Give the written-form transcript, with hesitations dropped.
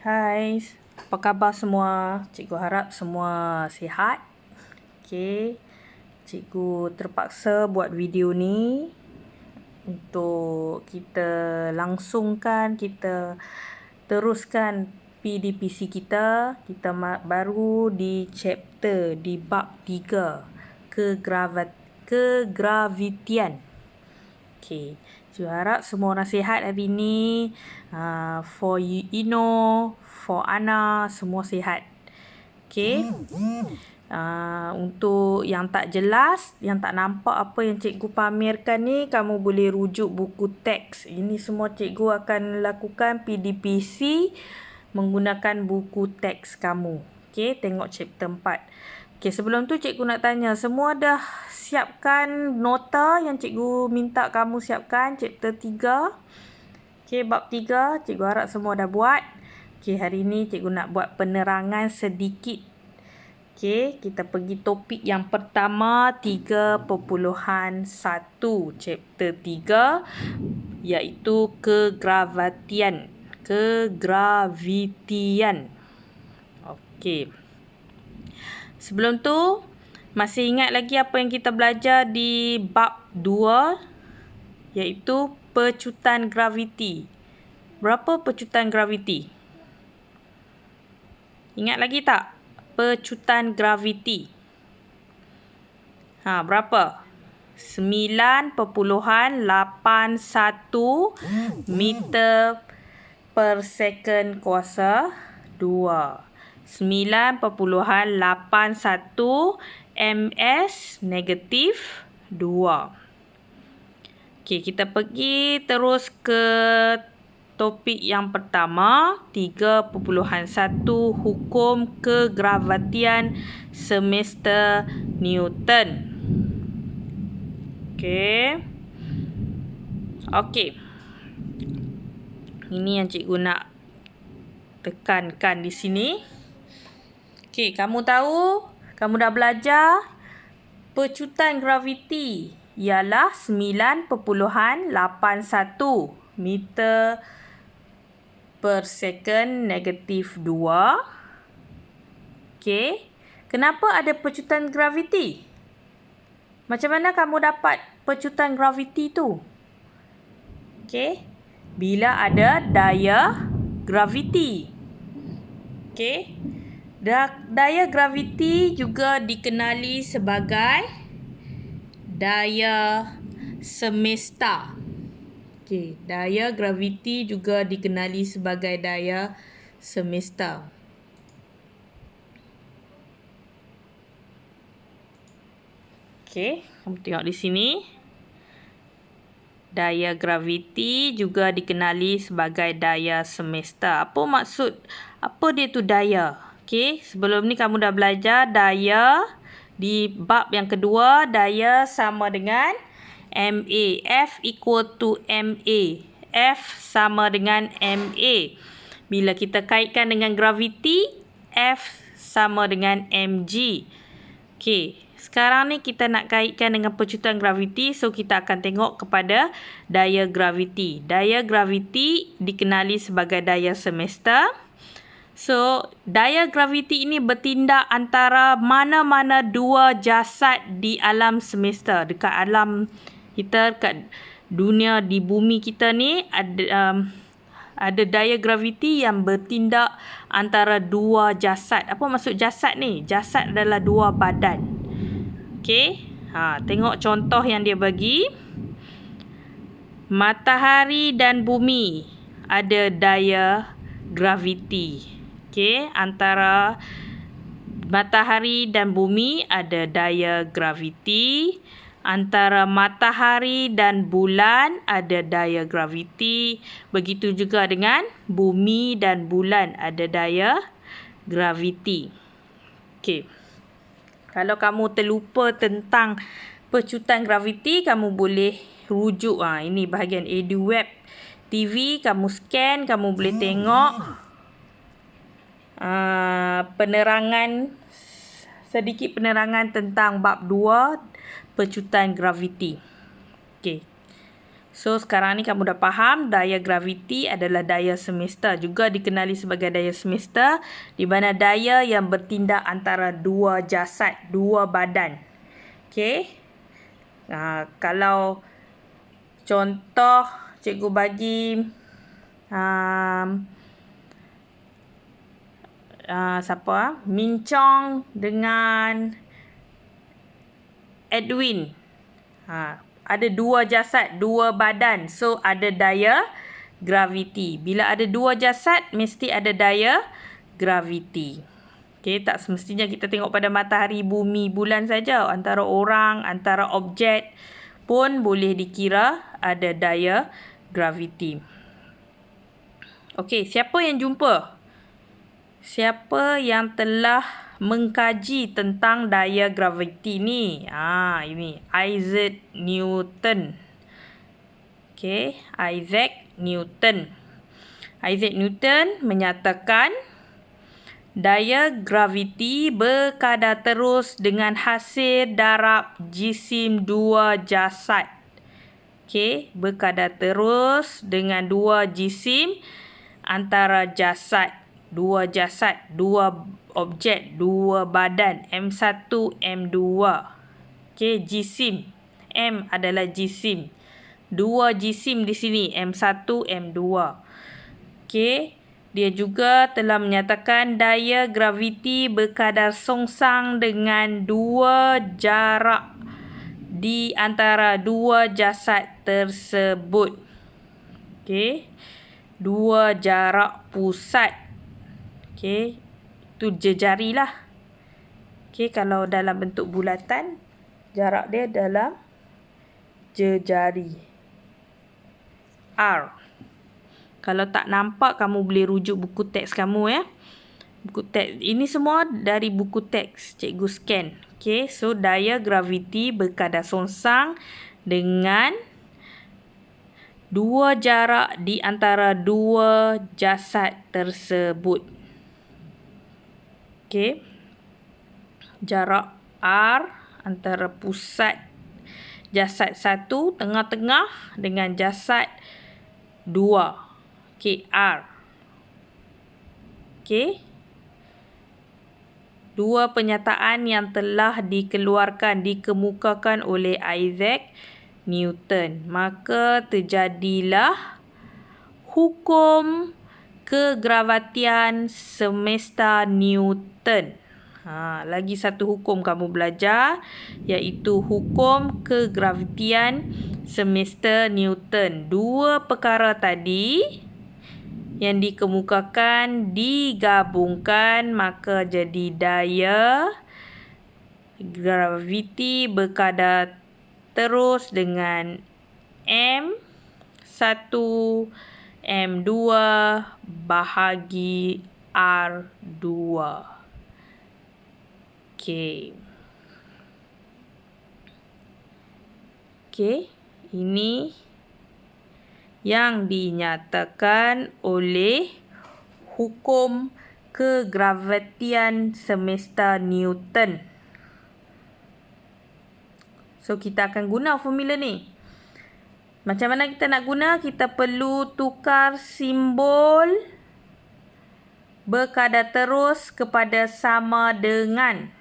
Hai, apa khabar semua? Cikgu harap semua sihat. Okey, cikgu terpaksa buat video ni untuk kita langsungkan, kita teruskan PDPC kita. Kita baru di chapter, di bab 3, kegravitian. Okey, cikgu harap semua orang sihat hari ni. For Ino, for Ana, semua sihat. Okey. Untuk yang tak jelas, yang tak nampak apa yang cikgu pamerkan ni, kamu boleh rujuk buku teks. Ini semua cikgu akan lakukan PDPC menggunakan buku teks kamu. Okey, tengok chapter 4. Okey, sebelum tu cikgu nak tanya, semua dah siapkan nota yang cikgu minta kamu siapkan chapter 3? Okey, bab 3, cikgu harap semua dah buat. Okey, hari ni cikgu nak buat penerangan sedikit. Okey, kita pergi topik yang pertama, 3.1 chapter 3, iaitu kegravitian. Okey. Sebelum tu, masih ingat lagi apa yang kita belajar di bab 2, iaitu pecutan graviti. Berapa pecutan graviti? Ingat lagi tak? Pecutan graviti. Berapa? 9.81 meter per second kuasa 2. 9.81 ms negatif 2. Okey, kita pergi terus ke topik yang pertama, 3.1 hukum kegravitian semester Newton. Okey. Ini yang cikgu nak tekankan di sini. Okey, kamu tahu, kamu dah belajar pecutan graviti ialah 9.81 meter per second negatif 2. Okey. Kenapa ada pecutan graviti? Macam mana kamu dapat pecutan graviti tu? Okey. Bila ada daya graviti. Okey. Daya graviti juga dikenali sebagai daya semesta. Okey, daya graviti juga dikenali sebagai daya semesta. Okey, kamu tengok di sini. Daya graviti juga dikenali sebagai daya semesta. Apa maksud? Apa dia tu daya? Okey, sebelum ni kamu dah belajar daya di bab yang kedua, daya sama dengan MA. F equal to MA. F sama dengan MA. Bila kita kaitkan dengan graviti, F sama dengan mg. Okey, sekarang ni kita nak kaitkan dengan pecutan graviti. So, kita akan tengok kepada daya graviti. Daya graviti dikenali sebagai daya semesta. So, daya graviti ini bertindak antara mana-mana dua jasad di alam semesta. Dekat alam kita, dekat dunia di bumi kita ni, ada daya graviti yang bertindak antara dua jasad. Apa maksud jasad ni? Jasad adalah dua badan. Okey. Tengok contoh yang dia bagi. Matahari dan bumi ada daya graviti. Okey, antara matahari dan bumi ada daya graviti. Antara matahari dan bulan ada daya graviti. Begitu juga dengan bumi dan bulan ada daya graviti. Okey. Kalau kamu terlupa tentang pecutan graviti, kamu boleh rujuk. Ini bahagian EduWeb TV. Kamu scan, kamu boleh tengok sedikit penerangan tentang bab 2 pecutan graviti. Okey. So, sekarang ni kamu dah faham daya graviti adalah daya semesta. Juga dikenali sebagai daya semesta, di mana daya yang bertindak antara dua jasad, dua badan. Okey. Kalau contoh cikgu bagi siapa? Mincong dengan Edwin. Ada dua jasad, dua badan. So, ada daya graviti. Bila ada dua jasad, mesti ada daya graviti. Okay, tak semestinya kita tengok pada matahari, bumi, bulan saja. Antara orang, antara objek pun boleh dikira ada daya graviti. Okey, siapa yang jumpa? Siapa yang telah mengkaji tentang daya graviti ni? Ini Isaac Newton. Okey, Isaac Newton. Isaac Newton menyatakan daya graviti berkadar terus dengan hasil darab jisim dua jasad. Okey, berkadar terus dengan dua jisim antara jasad. Dua jasad, dua objek, dua badan. M1, M2. Okey, jisim. M adalah jisim. Dua jisim di sini. M1, M2. Okey. Dia juga telah menyatakan daya graviti berkadar songsang dengan dua jarak di antara dua jasad tersebut. Okey. Dua jarak pusat. Okey, itu jejari lah. Okey, kalau dalam bentuk bulatan, jarak dia dalam jejari. R. Kalau tak nampak, kamu boleh rujuk buku teks kamu ya. Buku teks. Ini semua dari buku teks. Cikgu scan. Okey, so daya graviti berkadar songsang dengan dua jarak di antara dua jasad tersebut. Okey. Jarak R antara pusat jasad 1 tengah-tengah dengan jasad 2. Okey, R. Okey. Dua penyataan yang telah dikemukakan oleh Isaac Newton. Maka terjadilah hukum kegravitian semesta Newton. Lagi satu hukum kamu belajar, iaitu hukum kegravitian semesta Newton. Dua perkara tadi yang dikemukakan digabungkan, maka jadi daya graviti berkadar terus dengan M1 M2 bahagi R2. Okey. Okey, ini yang dinyatakan oleh hukum kegravitian semesta Newton. So, kita akan guna formula ni. Macam mana kita nak guna? Kita perlu tukar simbol berkadar terus kepada sama dengan.